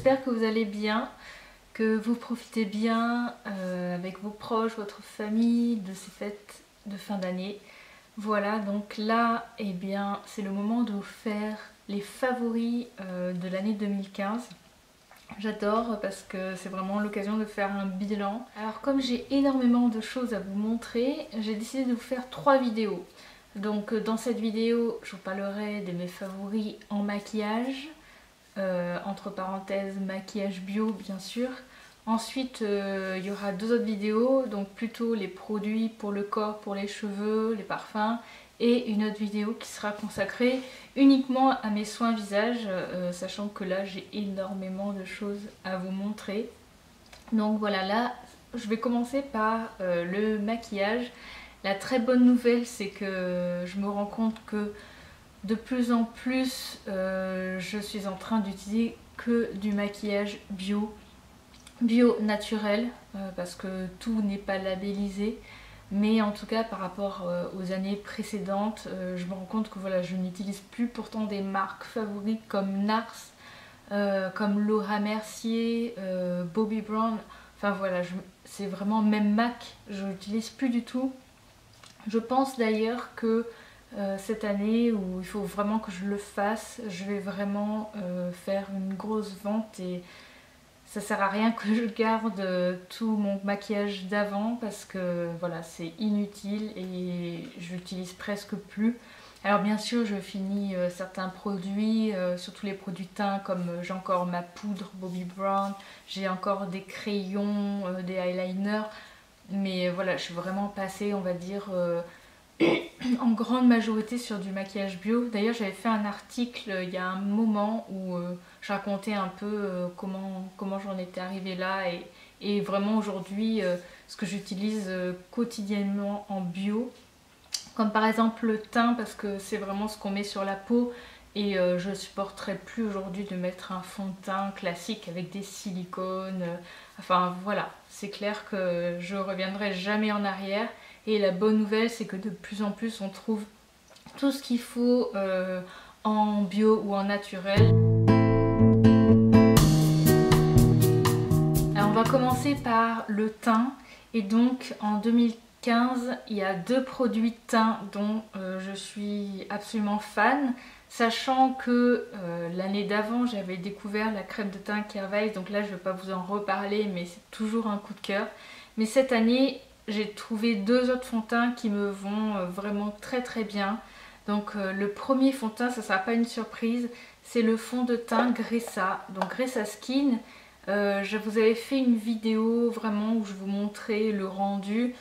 j'espère que vous allez bien, que vous profitez bien avec vos proches, votre famille, de ces fêtes de fin d'année. Voilà, donc là, eh bien, c'est le moment de vous faire les favoris de l'année 2015. J'adore parce que c'est vraiment l'occasion de faire un bilan. Alors comme j'ai énormément de choses à vous montrer, j'ai décidé de vous faire 3 vidéos. Donc dans cette vidéo, je vous parlerai de mes favoris en maquillage, entre parenthèses maquillage bio bien sûr. Ensuite il y aura 2 autres vidéos, donc plutôt les produits pour le corps, pour les cheveux, les parfums, et une autre vidéo qui sera consacrée uniquement à mes soins visage, sachant que là j'ai énormément de choses à vous montrer. Donc voilà, là je vais commencer par le maquillage. La très bonne nouvelle, c'est que je me rends compte que de plus en plus je suis en train d'utiliser que du maquillage bio naturel, parce que tout n'est pas labellisé. Mais en tout cas par rapport aux années précédentes, je me rends compte que voilà, je n'utilise plus pourtant des marques favorites comme Nars, comme Laura Mercier, Bobbi Brown. Enfin voilà, c'est vraiment même MAC, je n'utilise plus du tout. Je pense d'ailleurs que cette année où il faut vraiment que je le fasse, je vais vraiment faire une grosse vente et ça sert à rien que je garde tout mon maquillage d'avant parce que voilà, c'est inutile et je l'utilise presque plus. Alors bien sûr je finis certains produits, surtout les produits teints, comme j'ai encore ma poudre Bobbi Brown, j'ai encore des crayons, des eyeliners, mais voilà, je suis vraiment passée, on va dire, en grande majorité sur du maquillage bio. D'ailleurs j'avais fait un article il y a un moment où je racontais un peu comment j'en étais arrivée là et vraiment aujourd'hui ce que j'utilise quotidiennement en bio. Comme par exemple le teint, parce que c'est vraiment ce qu'on met sur la peau et je supporterais plus aujourd'hui de mettre un fond de teint classique avec des silicones. Enfin voilà, c'est clair que je reviendrai jamais en arrière. Et la bonne nouvelle, c'est que de plus en plus on trouve tout ce qu'il faut en bio ou en naturel. Alors on va commencer par le teint. Et donc en 2015, il y a 2 produits de teint dont je suis absolument fan. Sachant que l'année d'avant, j'avais découvert la crème de teint Kervice. Donc là, je ne vais pas vous en reparler, mais c'est toujours un coup de cœur. Mais cette année, j'ai trouvé 2 autres fonds de teint qui me vont vraiment très très bien. Donc le premier fond de teint, ça ne sera pas une surprise, c'est le fond de teint Gressa, donc Gressa Skin. Je vous avais fait une vidéo vraiment où je vous montrais le rendu.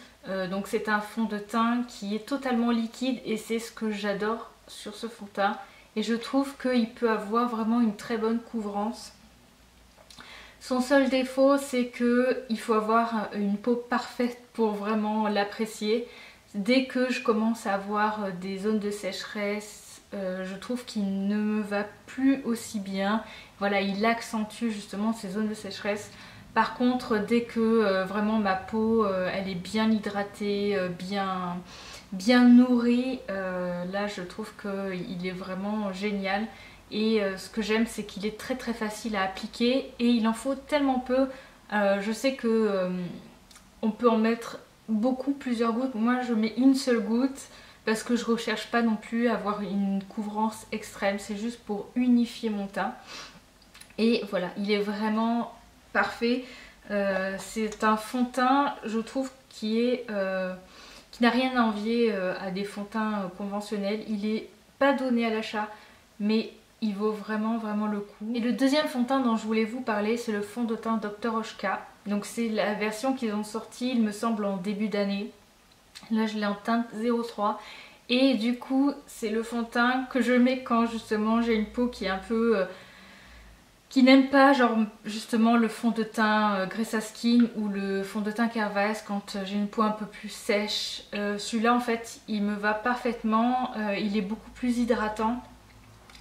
Donc c'est un fond de teint qui est totalement liquide et c'est ce que j'adore sur ce fond de teint. Et je trouve qu'il peut avoir vraiment une très bonne couvrance. Son seul défaut, c'est qu'il faut avoir une peau parfaite pour vraiment l'apprécier. Dès que je commence à avoir des zones de sécheresse, je trouve qu'il ne me va plus aussi bien. Voilà, il accentue justement ces zones de sécheresse. Par contre, dès que vraiment ma peau elle est bien hydratée, bien nourrie, là je trouve qu'il est vraiment génial. Et ce que j'aime, c'est qu'il est très très facile à appliquer et il en faut tellement peu. Je sais que on peut en mettre beaucoup, plusieurs gouttes. Moi je mets une seule goutte parce que je recherche pas non plus à avoir une couvrance extrême, c'est juste pour unifier mon teint. Et voilà, il est vraiment parfait. C'est un fond de teint, je trouve, qui n'a rien à envier à des fonds de teint conventionnels. Il est pas donné à l'achat, mais il vaut vraiment vraiment le coup. Et le deuxième fond de teint dont je voulais vous parler, c'est le fond de teint Dr. Oshka. Donc c'est la version qu'ils ont sortie, il me semble, en début d'année. Là je l'ai en teinte 03. Et du coup c'est le fond de teint que je mets quand justement j'ai une peau qui est un peu... qui n'aime pas genre justement le fond de teint Gressa Skin ou le fond de teint Kervice quand j'ai une peau un peu plus sèche. Celui-là en fait il me va parfaitement, il est beaucoup plus hydratant.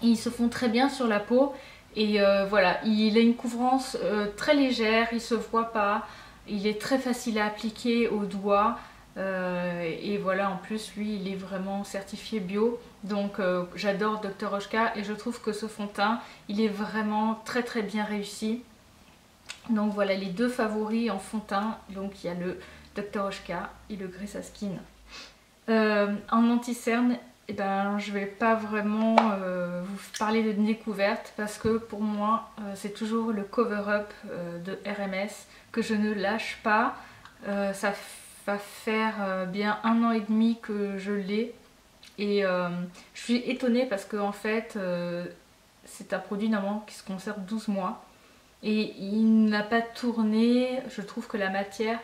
Ils se font très bien sur la peau et voilà, il a une couvrance très légère, il se voit pas, il est très facile à appliquer au doigt et voilà, en plus lui il est vraiment certifié bio, donc j'adore Dr. Oshka et je trouve que ce fond de teint il est vraiment très très bien réussi. Donc voilà les deux favoris en fond de teint. Donc il y a le Dr. Oshka et le Grey Skin. En anti-cerne, eh ben, je vais pas vraiment vous parler de découverte parce que pour moi c'est toujours le cover-up de RMS que je ne lâche pas. Ça va faire bien 1 an et demi que je l'ai et je suis étonnée parce que en fait c'est un produit normalement qui se conserve 12 mois et il n'a pas tourné. Je trouve que la matière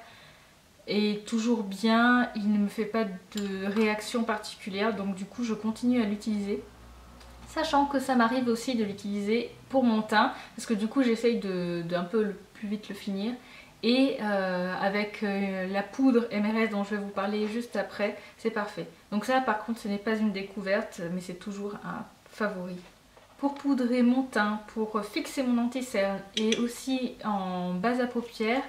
est toujours bien, il ne me fait pas de réaction particulière, donc du coup je continue à l'utiliser. Sachant que ça m'arrive aussi de l'utiliser pour mon teint, parce que du coup j'essaye un peu le plus vite le finir. Et avec la poudre MRS dont je vais vous parler juste après, c'est parfait. Donc ça par contre ce n'est pas une découverte, mais c'est toujours un favori. Pour poudrer mon teint, pour fixer mon anti-cerne et aussi en base à paupières,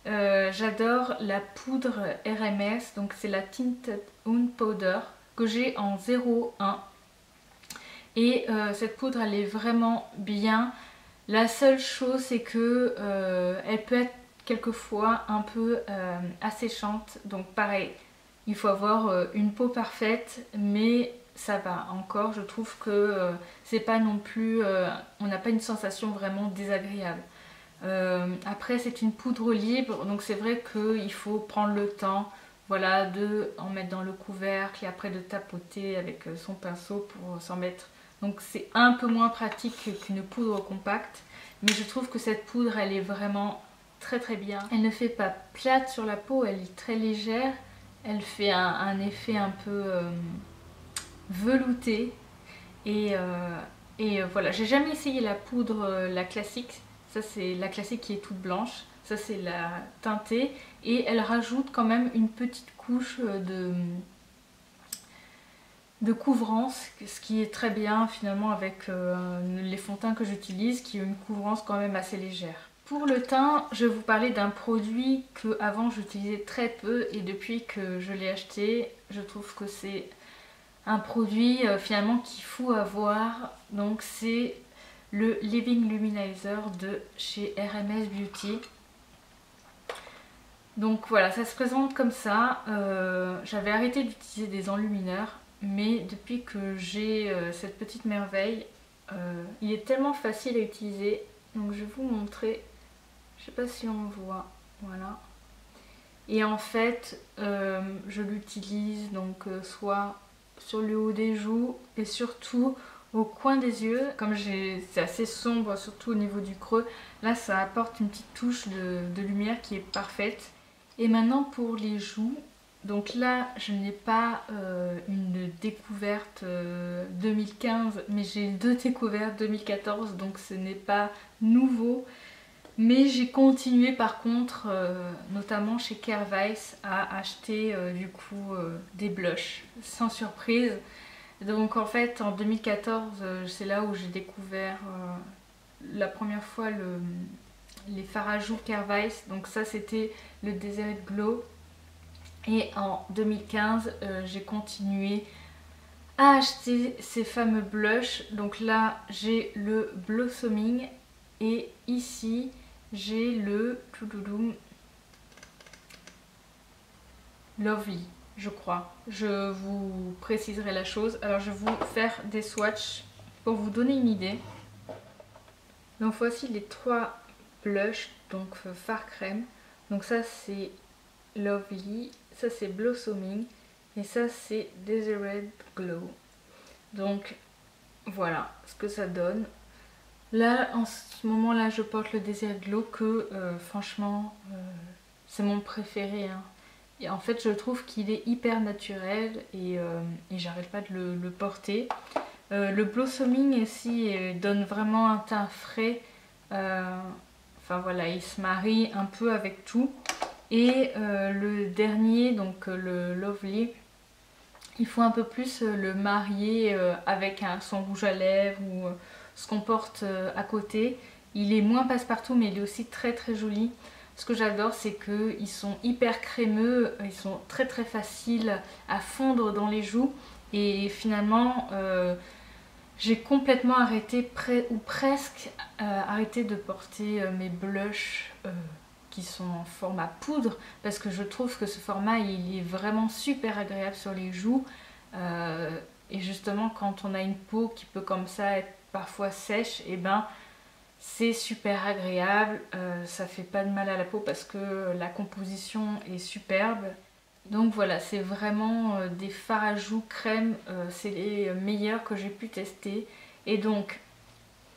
j'adore la poudre RMS, donc c'est la Tinted On Powder que j'ai en 0,1 et cette poudre elle est vraiment bien. La seule chose c'est que elle peut être quelquefois un peu asséchante, donc pareil, il faut avoir une peau parfaite, mais ça va encore, je trouve que c'est pas non plus, on n'a pas une sensation vraiment désagréable. Après c'est une poudre libre, donc c'est vrai qu'il faut prendre le temps, voilà, de en mettre dans le couvercle et après de tapoter avec son pinceau pour s'en mettre. Donc c'est un peu moins pratique qu'une poudre compacte, mais je trouve que cette poudre elle est vraiment très très bien. Elle ne fait pas plate sur la peau, elle est très légère, elle fait un effet un peu velouté et voilà. J'ai jamais essayé la poudre la classique. Ça c'est la classique qui est toute blanche, ça c'est la teintée et elle rajoute quand même une petite couche de couvrance, ce qui est très bien finalement avec les fonds de teint que j'utilise, qui ont une couvrance quand même assez légère. Pour le teint, je vais vous parler d'un produit que avant j'utilisais très peu et depuis que je l'ai acheté, je trouve que c'est un produit finalement qu'il faut avoir. Donc c'est le Living Luminizer de chez RMS Beauty. Donc voilà, ça se présente comme ça. J'avais arrêté d'utiliser des enlumineurs, mais depuis que j'ai cette petite merveille, il est tellement facile à utiliser. Donc je vais vous montrer, je sais pas si on voit, voilà. Et en fait, je l'utilise donc soit sur le haut des joues et surtout au coin des yeux. Comme c'est assez sombre, surtout au niveau du creux, là ça apporte une petite touche de lumière qui est parfaite. Et maintenant pour les joues, donc là je n'ai pas une découverte 2015, mais j'ai deux découvertes 2014, donc ce n'est pas nouveau. Mais j'ai continué par contre, notamment chez Kervice, à acheter du coup des blushs, sans surprise. Donc en fait en 2014, c'est là où j'ai découvert la première fois les fards à joues Kervice. Donc ça c'était le Desert Glow. Et en 2015, j'ai continué à acheter ces fameux blushs. Donc là j'ai le Blossoming et ici j'ai le Lovely, je crois. Je vous préciserai la chose. Alors je vais vous faire des swatchs pour vous donner une idée. Donc voici les trois blushs, donc fard crème. Donc ça c'est Lovely, ça c'est Blossoming et ça c'est Desert Glow. Donc voilà ce que ça donne. Là en ce moment là je porte le Desert Glow que franchement c'est mon préféré hein. Et en fait je trouve qu'il est hyper naturel et j'arrête pas de le porter. Le Blossoming ici donne vraiment un teint frais, enfin voilà, il se marie un peu avec tout. Et le dernier, donc le Lovely, il faut un peu plus le marier avec son rouge à lèvres ou ce qu'on porte à côté. Il est moins passe-partout mais il est aussi très très joli. Ce que j'adore c'est qu'ils sont hyper crémeux, ils sont très faciles à fondre dans les joues et finalement J'ai complètement arrêté, ou presque arrêté de porter mes blushs qui sont en format poudre, parce que je trouve que ce format il est vraiment super agréable sur les joues. Et justement quand on a une peau qui peut comme ça être parfois sèche, et ben c'est super agréable, ça fait pas de mal à la peau parce que la composition est superbe. Donc voilà, c'est vraiment des fards à joues crème, c'est les meilleurs que j'ai pu tester. Et donc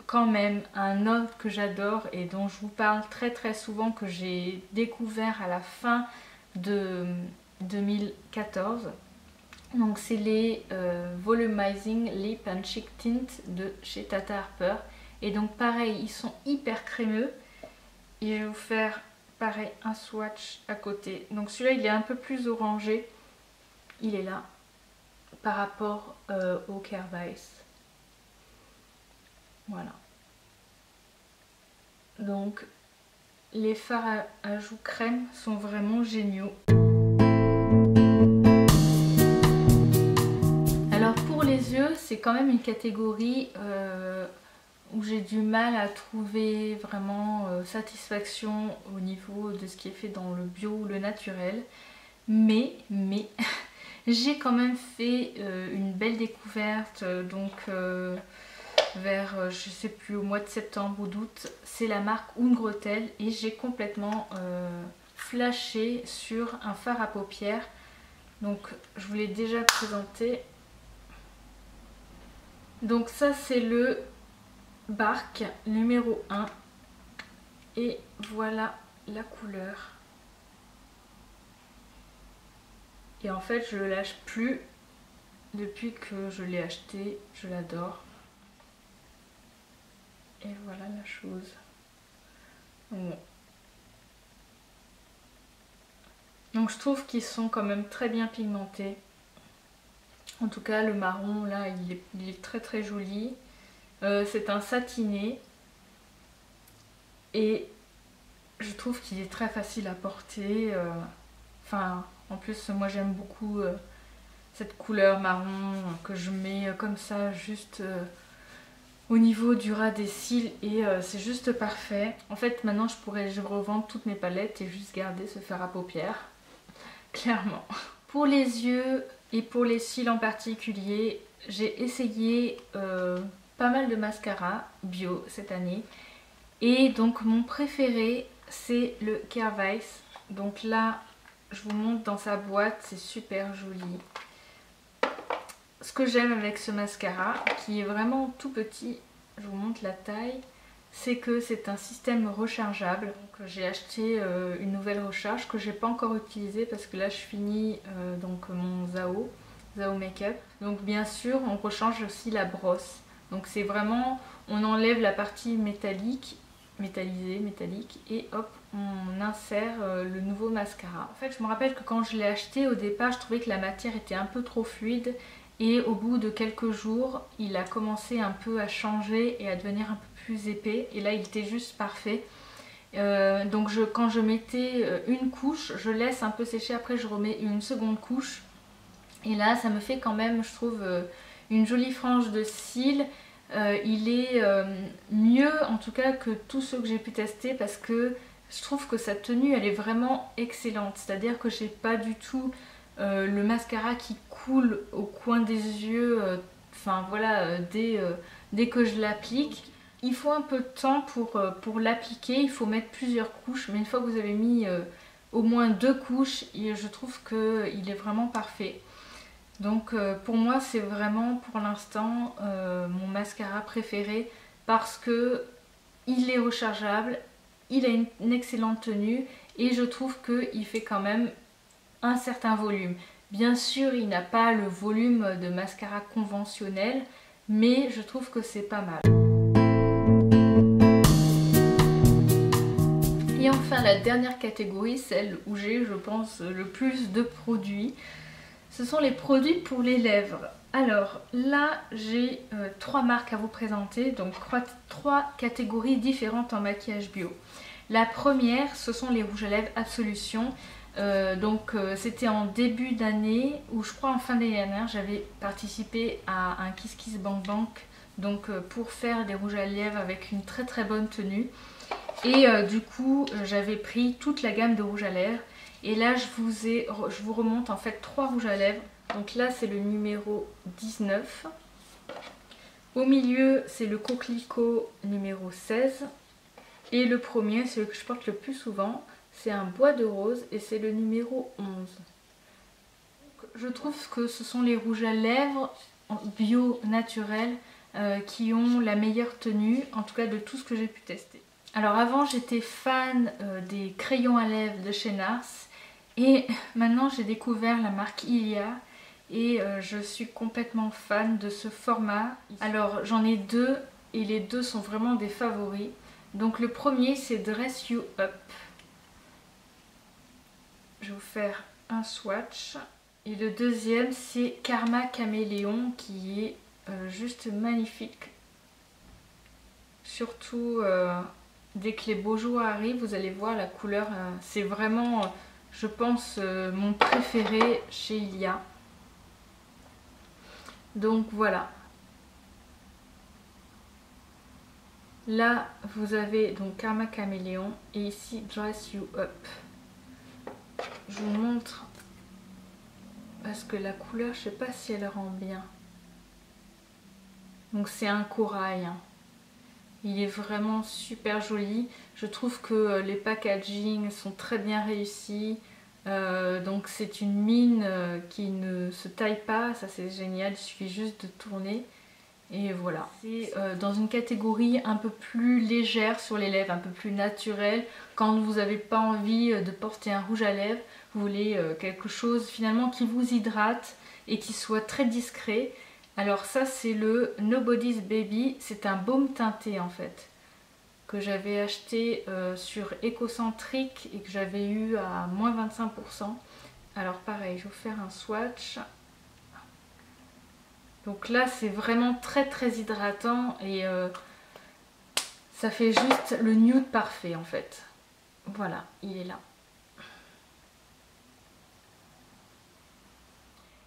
quand même un autre que j'adore et dont je vous parle très très souvent, que j'ai découvert à la fin de 2014. Donc c'est les Volumizing Lip and Cheek Tint de chez Tata Harper. Et donc pareil, ils sont hyper crémeux. Et je vais vous faire pareil un swatch à côté. Donc celui-là il est un peu plus orangé. Il est là par rapport au Kervice. Voilà. Donc les fards à joues crème sont vraiment géniaux. Alors pour les yeux, c'est quand même une catégorie où j'ai du mal à trouver vraiment satisfaction au niveau de ce qui est fait dans le bio ou le naturel. Mais j'ai quand même fait une belle découverte, donc vers, je sais plus, au mois de septembre ou d'août. C'est la marque Ungrotel et j'ai complètement flashé sur un fard à paupières. Donc je vous l'ai déjà présenté. Donc ça c'est le Bark numéro 1 et voilà la couleur. Et en fait je le lâche plus depuis que je l'ai acheté, je l'adore. Et voilà la chose. Bon. Donc je trouve qu'ils sont quand même très bien pigmentés. En tout cas le marron là il est très très joli. C'est un satiné et je trouve qu'il est très facile à porter. Enfin, en plus moi j'aime beaucoup cette couleur marron que je mets comme ça juste au niveau du ras des cils et c'est juste parfait. En fait maintenant je revendre toutes mes palettes et juste garder ce fard à paupières, clairement. Pour les yeux et pour les cils en particulier, j'ai essayé pas mal de mascaras bio cette année. Et donc mon préféré c'est le Kervice. Donc là je vous montre dans sa boîte, c'est super joli. Ce que j'aime avec ce mascara, qui est vraiment tout petit, je vous montre la taille, c'est que c'est un système rechargeable. Donc j'ai acheté une nouvelle recharge que j'ai pas encore utilisée parce que là je finis donc mon Zao Makeup. Donc bien sûr on rechange aussi la brosse. Donc c'est vraiment, on enlève la partie métallique et hop on insère le nouveau mascara. En fait je me rappelle que quand je l'ai acheté au départ je trouvais que la matière était un peu trop fluide. Et au bout de quelques jours, il a commencé un peu à changer et à devenir un peu plus épais. Et là, il était juste parfait. Donc quand je mettais une couche, je laisse un peu sécher. Après, je remets une seconde couche. Et là, ça me fait quand même, je trouve, une jolie frange de cils. Il est mieux, en tout cas, que tous ceux que j'ai pu tester parce que je trouve que sa tenue, elle est vraiment excellente. C'est-à-dire que j'ai pas du tout le mascara qui coule au coin des yeux, enfin voilà, dès que je l'applique. Il faut un peu de temps pour l'appliquer, il faut mettre plusieurs couches, mais une fois que vous avez mis au moins 2 couches, je trouve qu'il est vraiment parfait. Donc pour moi c'est vraiment pour l'instant mon mascara préféré parce que il est rechargeable, il a une excellente tenue et je trouve qu'il fait quand même un certain volume. Bien sûr, il n'a pas le volume de mascara conventionnel, mais je trouve que c'est pas mal. Et enfin, la dernière catégorie, celle où j'ai, je pense, le plus de produits, ce sont les produits pour les lèvres. Alors là, j'ai 3 marques à vous présenter, donc 3 catégories différentes en maquillage bio. La première, ce sont les rouges à lèvres Absolution. C'était en début d'année, ou je crois en fin d'année dernière, j'avais participé à un Kiss Kiss Bank Bank donc pour faire des rouges à lèvres avec une très très bonne tenue. Et du coup j'avais pris toute la gamme de rouges à lèvres. Et là je vous remonte en fait 3 rouges à lèvres. Donc là c'est le numéro 19. Au milieu c'est le coquelicot numéro 16. Et le premier, c'est le que je porte le plus souvent, c'est un bois de rose et c'est le numéro 11. Je trouve que ce sont les rouges à lèvres bio naturels qui ont la meilleure tenue, en tout cas de tout ce que j'ai pu tester. Alors avant j'étais fan des crayons à lèvres de chez Nars et maintenant j'ai découvert la marque Ilia et je suis complètement fan de ce format. Alors j'en ai deux et les deux sont vraiment des favoris. Donc le premier c'est Dress You Up. Je vais vous faire un swatch. Et le deuxième c'est Karma Caméléon qui est juste magnifique. Surtout dès que les beaux jours arrivent, vous allez voir la couleur. C'est vraiment, je pense, mon préféré chez Ilia. Donc voilà. Là, vous avez donc Karma Caméléon et ici Dress You Up. Je vous montre parce que la couleur, je sais pas si elle rend bien. Donc c'est un corail. Il est vraiment super joli. Je trouve que les packaging sont très bien réussis. Donc c'est une mine qui ne se taille pas. Ça c'est génial, il suffit juste de tourner. Et voilà, c'est dans une catégorie un peu plus légère sur les lèvres, un peu plus naturelle. Quand vous n'avez pas envie de porter un rouge à lèvres, vous voulez quelque chose finalement qui vous hydrate et qui soit très discret. Alors ça c'est le Nobody's Baby, c'est un baume teinté en fait, que j'avais acheté sur Ecocentric et que j'avais eu à moins 25%. Alors pareil, je vais vous faire un swatch. Donc là c'est vraiment très très hydratant et ça fait juste le nude parfait en fait. Voilà, il est là.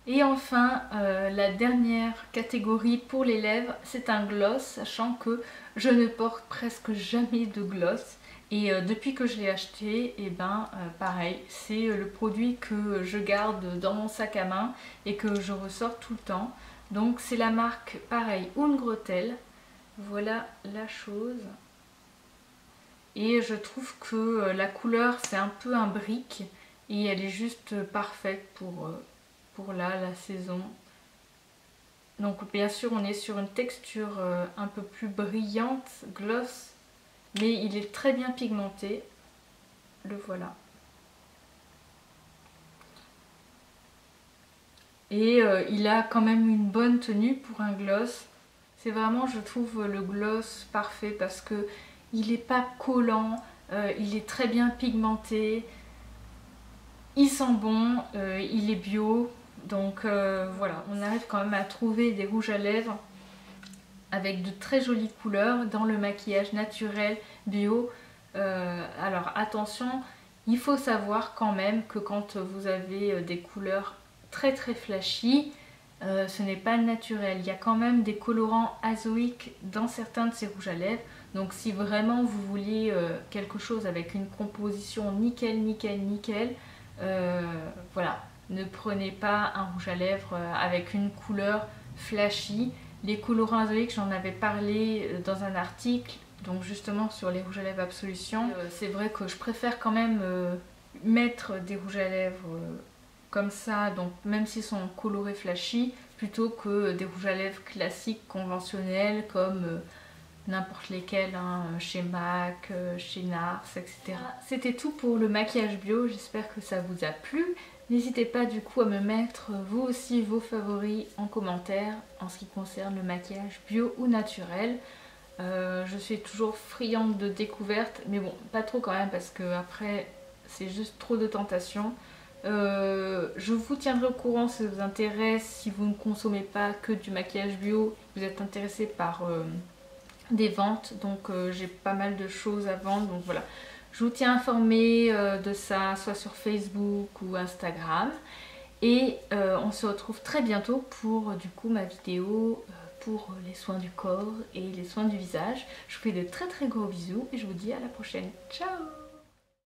Et enfin, la dernière catégorie pour les lèvres, c'est un gloss, sachant que je ne porte presque jamais de gloss. Et depuis que je l'ai acheté, et ben pareil, c'est le produit que je garde dans mon sac à main et que je ressors tout le temps. Donc c'est la marque, pareil, Ungrotel. Voilà la chose. Et je trouve que la couleur, c'est un peu un brick et elle est juste parfaite pour là, la saison. Donc bien sûr on est sur une texture un peu plus brillante, gloss, mais il est très bien pigmenté. Le voilà. Et il a quand même une bonne tenue pour un gloss. C'est vraiment, je trouve, le gloss parfait parce que il n'est pas collant, il est très bien pigmenté, il sent bon, il est bio. Donc voilà, on arrive quand même à trouver des rouges à lèvres avec de très jolies couleurs dans le maquillage naturel bio. Alors attention, il faut savoir quand même que quand vous avez des couleurs très très flashy, ce n'est pas naturel. Il y a quand même des colorants azoïques dans certains de ces rouges à lèvres. Donc si vraiment vous vouliez quelque chose avec une composition nickel, nickel, nickel, voilà. Ne prenez pas un rouge à lèvres avec une couleur flashy. Les colorants azoïques, j'en avais parlé dans un article, donc justement sur les rouges à lèvres Absolution. C'est vrai que je préfère quand même mettre des rouges à lèvres comme ça, donc même s'ils sont colorés flashy, plutôt que des rouges à lèvres classiques, conventionnels, comme n'importe lesquels, hein, chez MAC, chez Nars, etc. C'était tout pour le maquillage bio, j'espère que ça vous a plu. N'hésitez pas du coup à me mettre vous aussi vos favoris en commentaire en ce qui concerne le maquillage bio ou naturel. Je suis toujours friande de découvertes, mais bon, pas trop quand même parce que après c'est juste trop de tentations. Je vous tiendrai au courant si ça vous intéresse, si vous ne consommez pas que du maquillage bio, vous êtes intéressé par des ventes, donc j'ai pas mal de choses à vendre, donc voilà. Je vous tiens informé de ça, soit sur Facebook ou Instagram. Et on se retrouve très bientôt pour du coup ma vidéo pour les soins du corps et les soins du visage. Je vous fais de très très gros bisous et je vous dis à la prochaine. Ciao!